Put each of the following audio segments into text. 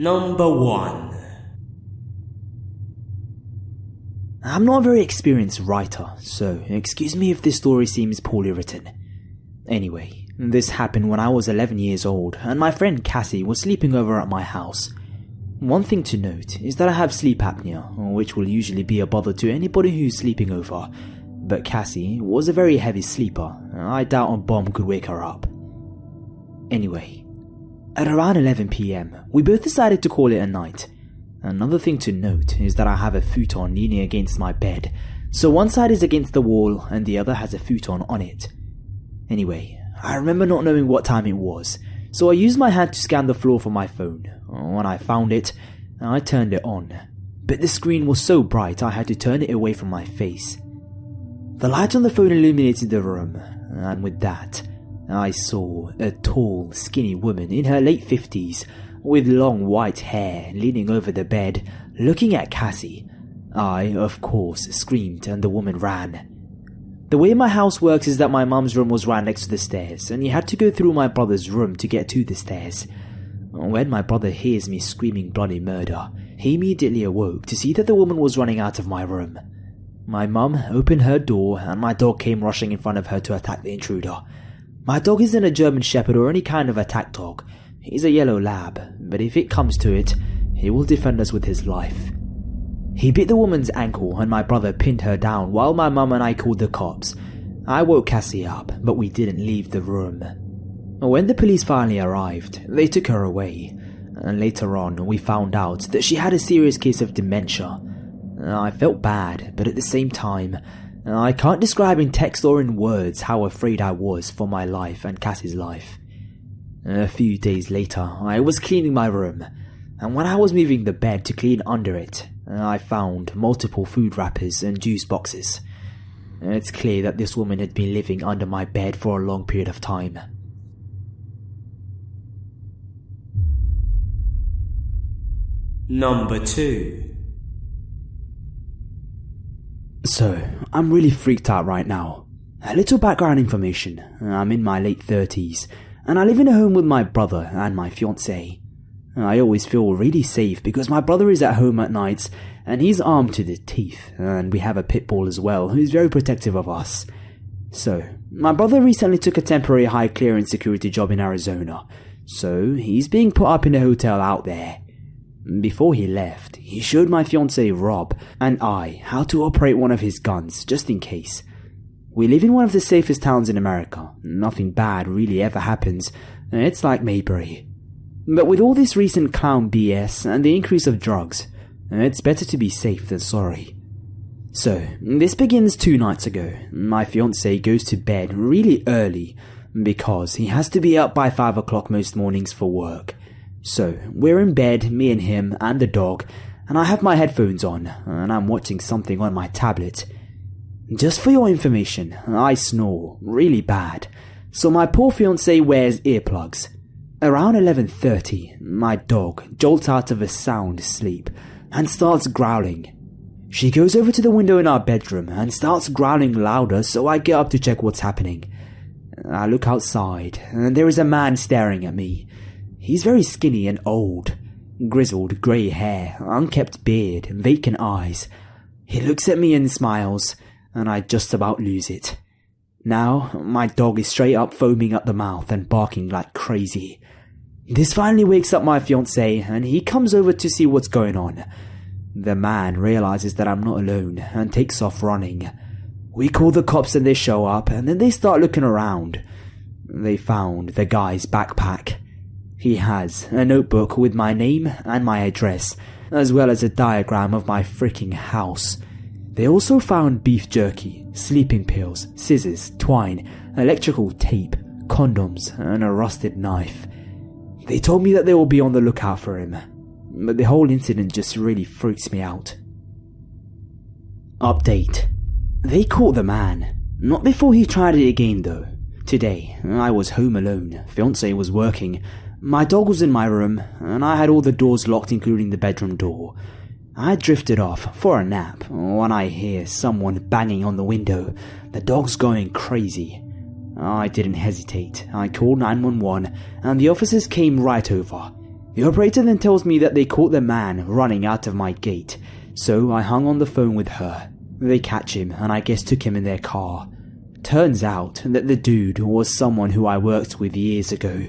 Number 1. I'm not a very experienced writer, so excuse me if this story seems poorly written. Anyway, this happened when I was 11 years old and my friend Cassie was sleeping over at my house. One thing to note is that I have sleep apnea, which will usually be a bother to anybody who's sleeping over, but Cassie was a very heavy sleeper. I doubt a bomb could wake her up. Anyway, at around 11 PM, we both decided to call it a night. Another thing to note is that I have a futon leaning against my bed, so one side is against the wall and the other has a futon on it. Anyway, I remember not knowing what time it was, so I used my hand to scan the floor for my phone. When I found it, I turned it on, but the screen was so bright I had to turn it away from my face. The light on the phone illuminated the room, and with that, I saw a tall, skinny woman in her late 50s with long white hair leaning over the bed, looking at Cassie. I, of course, screamed and the woman ran. The way my house works is that my mum's room was right next to the stairs, and you had to go through my brother's room to get to the stairs. When my brother hears me screaming bloody murder, he immediately awoke to see that the woman was running out of my room. My mum opened her door and my dog came rushing in front of her to attack the intruder. My dog isn't a German Shepherd or any kind of attack dog. He's a yellow lab, but if it comes to it, he will defend us with his life. He bit the woman's ankle and my brother pinned her down while my mum and I called the cops. I woke Cassie up, but we didn't leave the room. When the police finally arrived, they took her away, and later on we found out that she had a serious case of dementia. I felt bad, but at the same time, I can't describe in text or in words how afraid I was for my life and Cassie's life. A few days later, I was cleaning my room, and when I was moving the bed to clean under it, I found multiple food wrappers and juice boxes. It's clear that this woman had been living under my bed for a long period of time. Number 2. So, I'm really freaked out right now. A little background information. I'm in my late 30s, and I live in a home with my brother and my fiancée. I always feel really safe because my brother is at home at nights and he's armed to the teeth, and we have a pit bull as well who's very protective of us. So, my brother recently took a temporary high clearance security job in Arizona, so he's being put up in a hotel out there. Before he left, he showed my fiancée Rob and I how to operate one of his guns, just in case. We live in one of the safest towns in America. Nothing bad really ever happens. It's like Maybury. But with all this recent clown BS and the increase of drugs, it's better to be safe than sorry. So, this begins 2 nights ago. My fiancé goes to bed really early because he has to be up by 5 o'clock most mornings for work. So, we're in bed, me and him and the dog, and I have my headphones on and I'm watching something on my tablet. Just for your information, I snore really bad, so my poor fiancé wears earplugs. Around 11:30, my dog jolts out of a sound sleep and starts growling. She goes over to the window in our bedroom and starts growling louder, so I get up to check what's happening. I look outside and there is a man staring at me. He's very skinny and old. Grizzled grey hair, unkempt beard, vacant eyes. He looks at me and smiles, and I just about lose it. Now, my dog is straight up foaming at the mouth and barking like crazy. This finally wakes up my fiancé, and he comes over to see what's going on. The man realizes that I'm not alone and takes off running. We call the cops and they show up, and then they start looking around. They found the guy's backpack. He has a notebook with my name and my address, as well as a diagram of my freaking house. They also found beef jerky, sleeping pills, scissors, twine, electrical tape, condoms, and a rusted knife. They told me that they will be on the lookout for him, but the whole incident just really freaks me out. Update. They caught the man. Not before he tried it again though. Today, I was home alone, fiancé was working, my dog was in my room, and I had all the doors locked including the bedroom door. I drifted off for a nap when I hear someone banging on the window. The dog's going crazy. I didn't hesitate. I called 911 and the officers came right over. The operator then tells me that they caught the man running out of my gate, so I hung on the phone with her. They catch him and I guess took him in their car. Turns out that the dude was someone who I worked with years ago.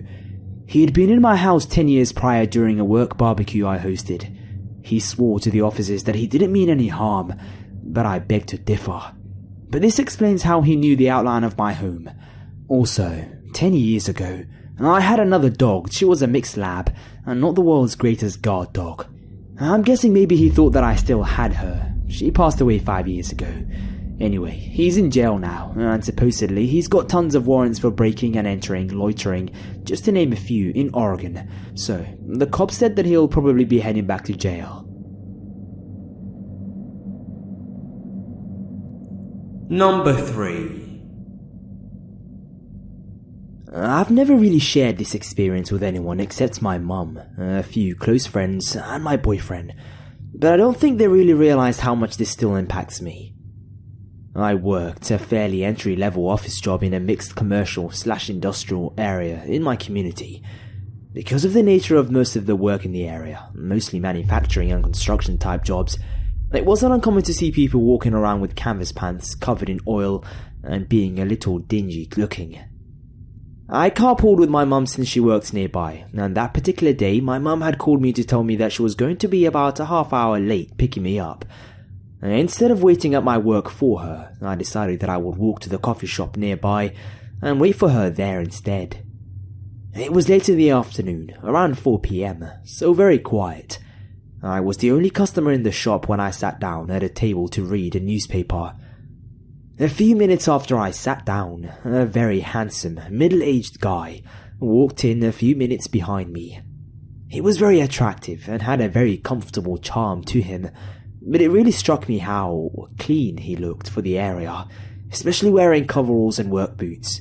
He had been in my house 10 years prior during a work barbecue I hosted. He swore to the officers that he didn't mean any harm, but I beg to differ. But this explains how he knew the outline of my home. Also, 10 years ago, I had another dog. She was a mixed lab, and not the world's greatest guard dog. I'm guessing maybe he thought that I still had her. She passed away 5 years ago. Anyway, he's in jail now, and supposedly he's got tons of warrants for breaking and entering, loitering, just to name a few, in Oregon. So, the cops said that he'll probably be heading back to jail. Number 3. I've never really shared this experience with anyone except my mum, a few close friends, and my boyfriend, but I don't think they really realized how much this still impacts me. I worked a fairly entry-level office job in a mixed commercial/industrial area in my community. Because of the nature of most of the work in the area, mostly manufacturing and construction type jobs, it wasn't uncommon to see people walking around with canvas pants covered in oil and being a little dingy looking. I carpooled with my mum since she works nearby, and that particular day my mum had called me to tell me that she was going to be about a half hour late picking me up. Instead of waiting at my work for her, I decided that I would walk to the coffee shop nearby and wait for her there instead. It was late in the afternoon, around 4 p.m, so very quiet. I was the only customer in the shop when I sat down at a table to read a newspaper. A few minutes after I sat down, a very handsome, middle-aged guy walked in a few minutes behind me. He was very attractive and had a very comfortable charm to him, but it really struck me how clean he looked for the area, especially wearing coveralls and work boots.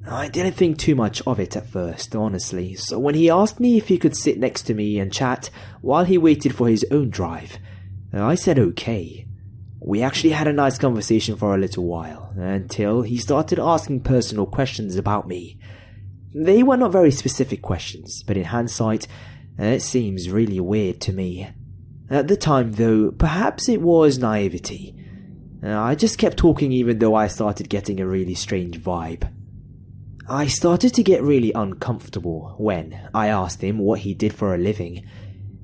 I didn't think too much of it at first, honestly, so when he asked me if he could sit next to me and chat while he waited for his own drive, I said okay. We actually had a nice conversation for a little while, until he started asking personal questions about me. They were not very specific questions, but in hindsight, it seems really weird to me. At the time though, perhaps it was naivety. I just kept talking even though I started getting a really strange vibe. I started to get really uncomfortable when I asked him what he did for a living.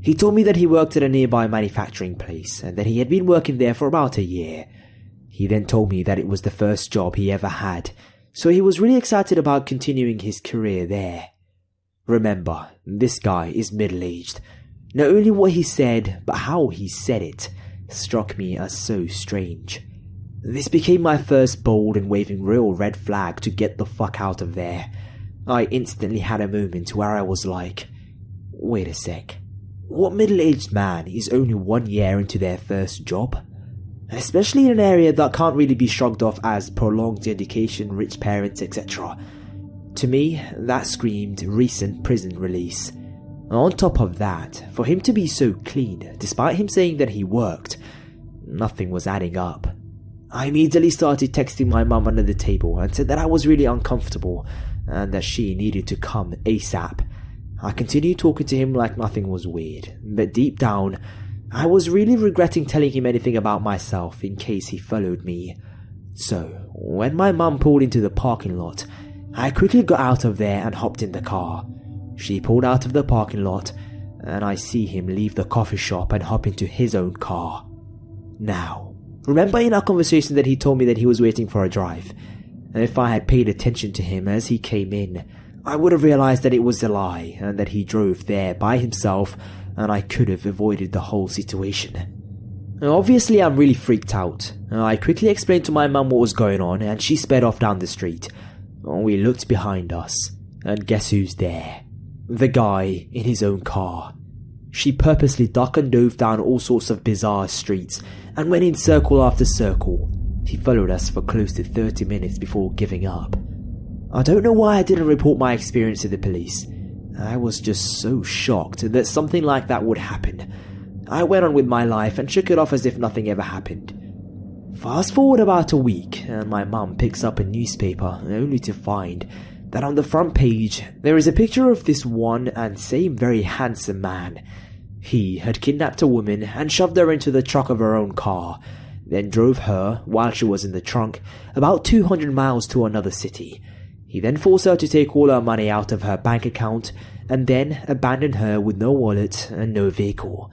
He told me that he worked at a nearby manufacturing place and that he had been working there for about a year. He then told me that it was the first job he ever had, so he was really excited about continuing his career there. Remember, this guy is middle-aged. Not only what he said, but how he said it struck me as so strange. This became my first bold and waving real red flag to get the fuck out of there. I instantly had a moment where I was like, wait a sec. What middle-aged man is only 1 year into their first job? Especially in an area that can't really be shrugged off as prolonged education, rich parents, etc. To me, that screamed recent prison release. On top of that, for him to be so clean, despite him saying that he worked, nothing was adding up. I immediately started texting my mum under the table and said that I was really uncomfortable and that she needed to come ASAP. I continued talking to him like nothing was weird, but deep down, I was really regretting telling him anything about myself in case he followed me. So, when my mum pulled into the parking lot, I quickly got out of there and hopped in the car. She pulled out of the parking lot, and I see him leave the coffee shop and hop into his own car. Now, remember in our conversation that he told me that he was waiting for a drive? If I had paid attention to him as he came in, I would have realized that it was a lie and that he drove there by himself, and I could have avoided the whole situation. Obviously, I'm really freaked out. I quickly explained to my mum what was going on and she sped off down the street. We looked behind us, and guess who's there? The guy in his own car. She purposely ducked and dove down all sorts of bizarre streets and went in circle after circle. He followed us for close to 30 minutes before giving up. I don't know why I didn't report my experience to the police. I was just so shocked that something like that would happen. I went on with my life and shook it off as if nothing ever happened. Fast forward about a week and my mum picks up a newspaper only to find that on the front page there is a picture of this one and same very handsome man. He had kidnapped a woman and shoved her into the trunk of her own car, then drove her, while she was in the trunk, about 200 miles to another city. He then forced her to take all her money out of her bank account and then abandoned her with no wallet and no vehicle.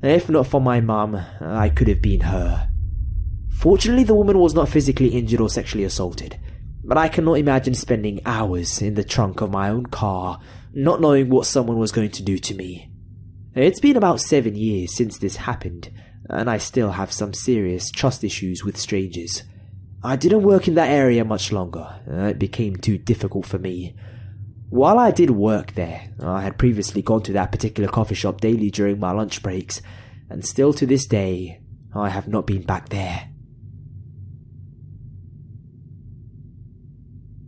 If not for my mum, I could have been her. Fortunately, the woman was not physically injured or sexually assaulted, but I cannot imagine spending hours in the trunk of my own car, not knowing what someone was going to do to me. It's been about 7 years since this happened, and I still have some serious trust issues with strangers. I didn't work in that area much longer. It became too difficult for me. While I did work there, I had previously gone to that particular coffee shop daily during my lunch breaks, and still to this day, I have not been back there.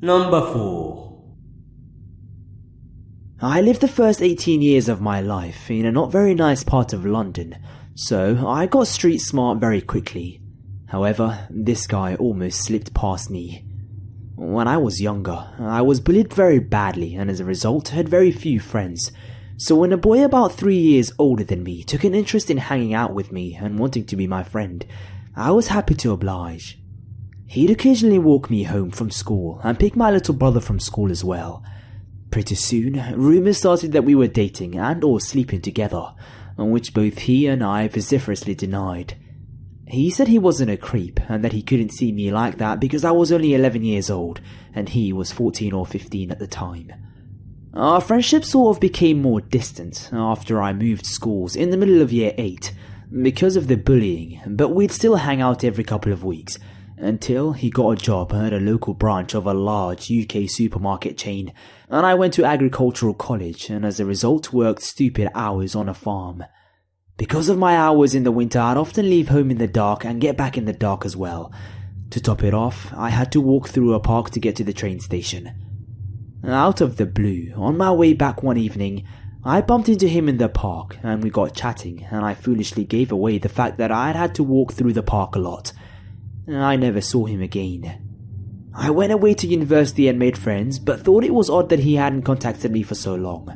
Number 4. I lived the first 18 years of my life in a not very nice part of London, so I got street smart very quickly. However, this guy almost slipped past me. When I was younger, I was bullied very badly and as a result had very few friends. So when a boy about 3 years older than me took an interest in hanging out with me and wanting to be my friend, I was happy to oblige. He'd occasionally walk me home from school and pick my little brother from school as well. Pretty soon, rumours started that we were dating and or sleeping together, which both he and I vociferously denied. He said he wasn't a creep and that he couldn't see me like that because I was only 11 years old and he was 14 or 15 at the time. Our friendship sort of became more distant after I moved schools in the middle of year 8 because of the bullying, but we'd still hang out every couple of weeks until he got a job at a local branch of a large UK supermarket chain, and I went to agricultural college and as a result worked stupid hours on a farm. Because of my hours in the winter, I'd often leave home in the dark and get back in the dark as well. To top it off, I had to walk through a park to get to the train station. Out of the blue, on my way back one evening, I bumped into him in the park and we got chatting, and I foolishly gave away the fact that I'd had to walk through the park a lot. I never saw him again. I went away to university and made friends, but thought it was odd that he hadn't contacted me for so long.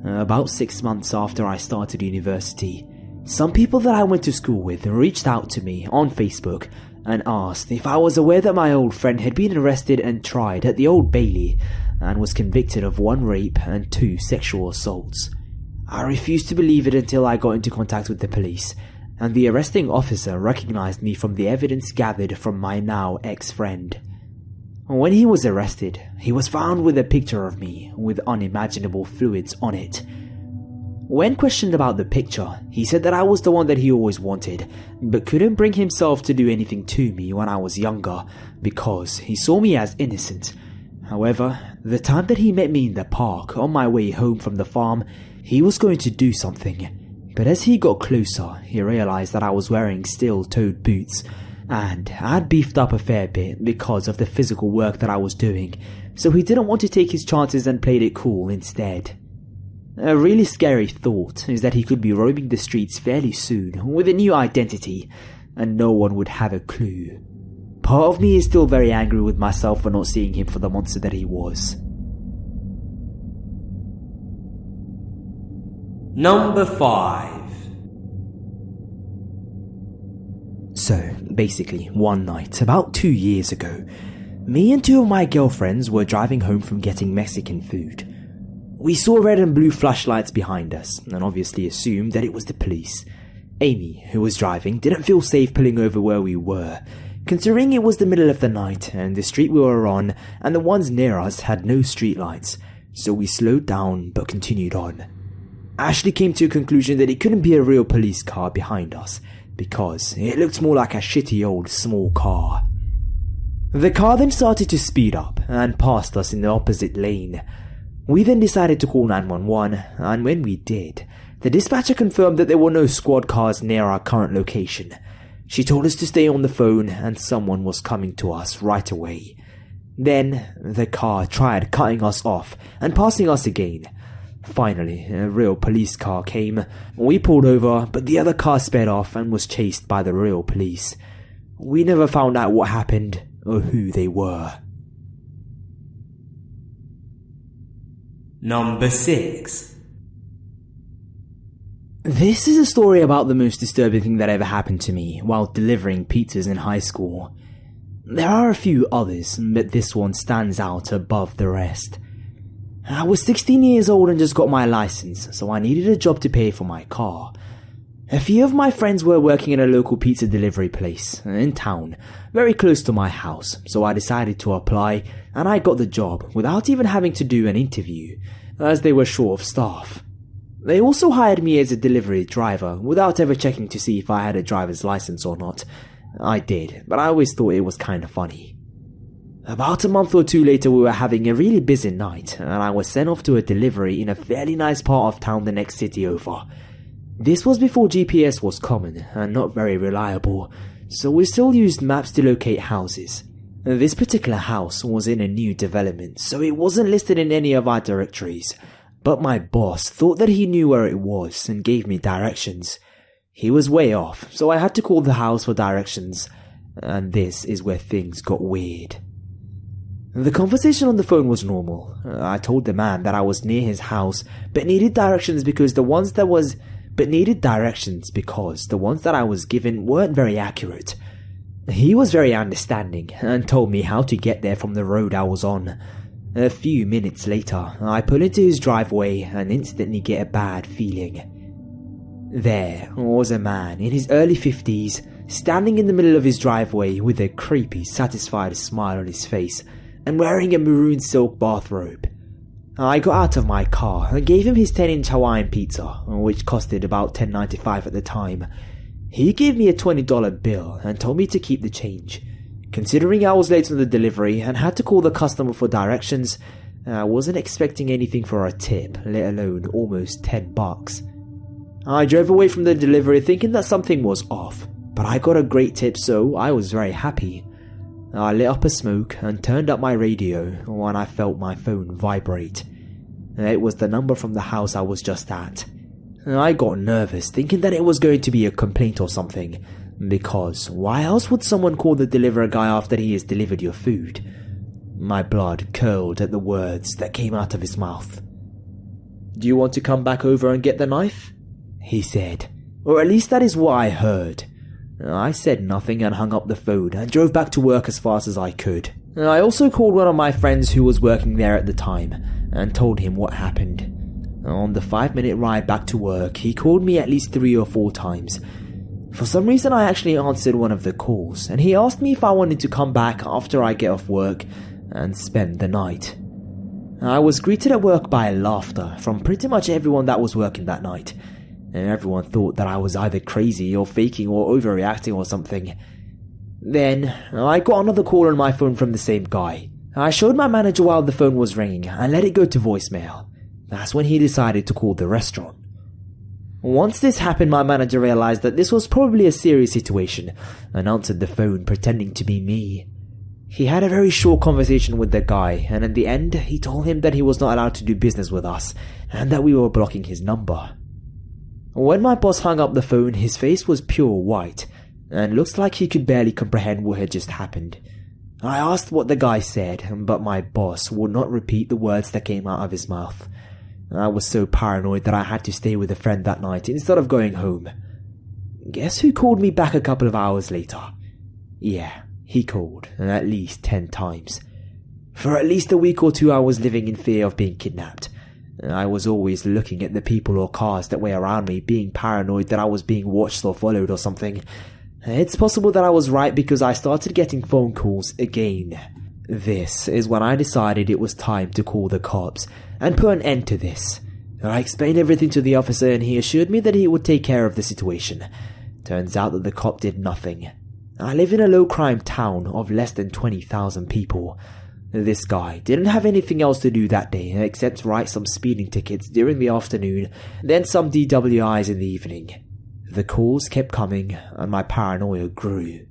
About 6 months after I started university, some people that I went to school with reached out to me on Facebook and asked if I was aware that my old friend had been arrested and tried at the Old Bailey and was convicted of 1 rape and 2 sexual assaults. I refused to believe it until I got into contact with the police, and the arresting officer recognized me from the evidence gathered from my now ex-friend. When he was arrested, he was found with a picture of me with unimaginable fluids on it. When questioned about the picture, he said that I was the one that he always wanted, but couldn't bring himself to do anything to me when I was younger because he saw me as innocent. However, the time that he met me in the park on my way home from the farm, he was going to do something. But as he got closer, he realized that I was wearing steel-toed boots, and I'd beefed up a fair bit because of the physical work that I was doing, so he didn't want to take his chances and played it cool instead. A really scary thought is that he could be roaming the streets fairly soon with a new identity, and no one would have a clue. Part of me is still very angry with myself for not seeing him for the monster that he was. Number 5. So, basically, one night, about 2 years ago, me and 2 of my girlfriends were driving home from getting Mexican food. We saw red and blue flashlights behind us, and obviously assumed that it was the police. Amy, who was driving, didn't feel safe pulling over where we were, considering it was the middle of the night and the street we were on and the ones near us had no streetlights, so we slowed down but continued on. Ashley came to a conclusion that it couldn't be a real police car behind us, because it looked more like a shitty old small car. The car then started to speed up and passed us in the opposite lane. We then decided to call 911, and when we did, the dispatcher confirmed that there were no squad cars near our current location. She told us to stay on the phone and someone was coming to us right away. Then the car tried cutting us off and passing us again. Finally, a real police car came. We pulled over, but the other car sped off and was chased by the real police. We never found out what happened or who they were. Number 6. This is a story about the most disturbing thing that ever happened to me while delivering pizzas in high school. There are a few others, but this one stands out above the rest. I was 16 years old and just got my license, so I needed a job to pay for my car. A few of my friends were working at a local pizza delivery place in town, very close to my house, so I decided to apply and I got the job without even having to do an interview, as they were short of staff. They also hired me as a delivery driver without ever checking to see if I had a driver's license or not. I did, but I always thought it was kind of funny. About a month or two later, we were having a really busy night and I was sent off to a delivery in a fairly nice part of town the next city over. This was before GPS was common and not very reliable, so we still used maps to locate houses. This particular house was in a new development, so it wasn't listed in any of our directories, but my boss thought that he knew where it was and gave me directions. He was way off, so I had to call the house for directions, and this is where things got weird. The conversation on the phone was normal. I told the man that I was near his house, but needed directions because the ones that I was given weren't very accurate. He was very understanding and told me how to get there from the road I was on. A few minutes later, I pull into his driveway and instantly get a bad feeling. There was a man in his early 50s, standing in the middle of his driveway with a creepy, satisfied smile on his face and wearing a maroon silk bathrobe. I got out of my car and gave him his 10-inch Hawaiian pizza, which costed about $10.95 at the time. He gave me a $20 bill and told me to keep the change. Considering I was late on the delivery and had to call the customer for directions, I wasn't expecting anything for a tip, let alone almost $10. I drove away from the delivery thinking that something was off, but I got a great tip, so I was very happy. I lit up a smoke and turned up my radio when I felt my phone vibrate. It was the number from the house I was just at. I got nervous thinking that it was going to be a complaint or something, because why else would someone call the delivery guy after he has delivered your food? My blood curled at the words that came out of his mouth. "Do you want to come back over and get the knife?" he said, or at least that is what I heard. I said nothing and hung up the phone and drove back to work as fast as I could. I also called one of my friends who was working there at the time and told him what happened. On the 5-minute ride back to work, he called me at least 3 or 4 times. For some reason I actually answered one of the calls and he asked me if I wanted to come back after I get off work and spend the night. I was greeted at work by laughter from pretty much everyone that was working that night. And everyone thought that I was either crazy or faking or overreacting or something. Then, I got another call on my phone from the same guy. I showed my manager while the phone was ringing and let it go to voicemail. That's when he decided to call the restaurant. Once this happened, my manager realized that this was probably a serious situation and answered the phone pretending to be me. He had a very short conversation with the guy, and in the end, he told him that he was not allowed to do business with us and that we were blocking his number. When my boss hung up the phone, his face was pure white, and looked like he could barely comprehend what had just happened. I asked what the guy said, but my boss would not repeat the words that came out of his mouth. I was so paranoid that I had to stay with a friend that night instead of going home. Guess who called me back a couple of hours later? Yeah, he called, at least 10 times. For at least a week or 2 I was living in fear of being kidnapped. I was always looking at the people or cars that were around me, being paranoid that I was being watched or followed or something. It's possible that I was right because I started getting phone calls again. This is when I decided it was time to call the cops and put an end to this. I explained everything to the officer and he assured me that he would take care of the situation. Turns out that the cop did nothing. I live in a low-crime town of less than 20,000 people. This guy didn't have anything else to do that day except write some speeding tickets during the afternoon, then some DWIs in the evening. The calls kept coming and my paranoia grew.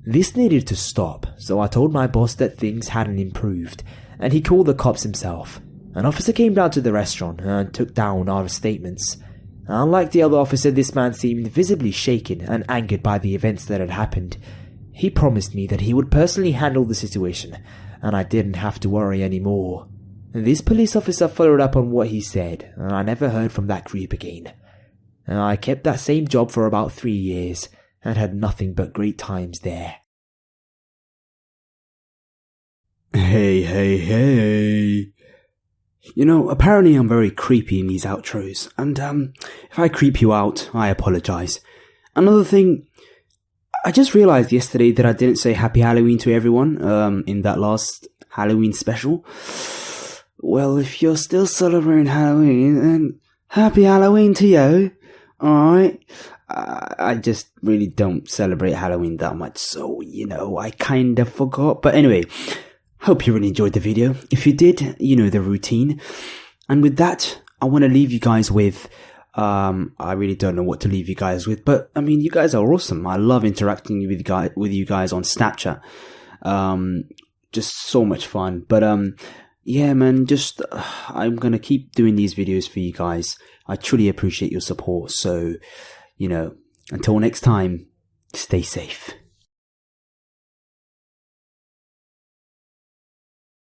This needed to stop, so I told my boss that things hadn't improved, and he called the cops himself. An officer came down to the restaurant and took down our statements. Unlike the other officer, this man seemed visibly shaken and angered by the events that had happened. He promised me that he would personally handle the situation, and I didn't have to worry anymore. This police officer followed up on what he said, and I never heard from that creep again. And I kept that same job for about 3 years, and had nothing but great times there. Hey. You know, apparently I'm very creepy in these outros, and if I creep you out, I apologize. Another thing, I just realized yesterday that I didn't say Happy Halloween to everyone in that last Halloween special. Well, if you're still celebrating Halloween, then Happy Halloween to you. Alright? I just really don't celebrate Halloween that much, so, you know, I kind of forgot. But anyway, hope you really enjoyed the video. If you did, you know the routine. And with that, I want to leave you guys with, I really don't know what to leave you guys with, but I mean, you guys are awesome. I love interacting with you guys on Snapchat. Just so much fun. But, yeah, man, just, I'm gonna keep doing these videos for you guys. I truly appreciate your support. So, you know, until next time, stay safe.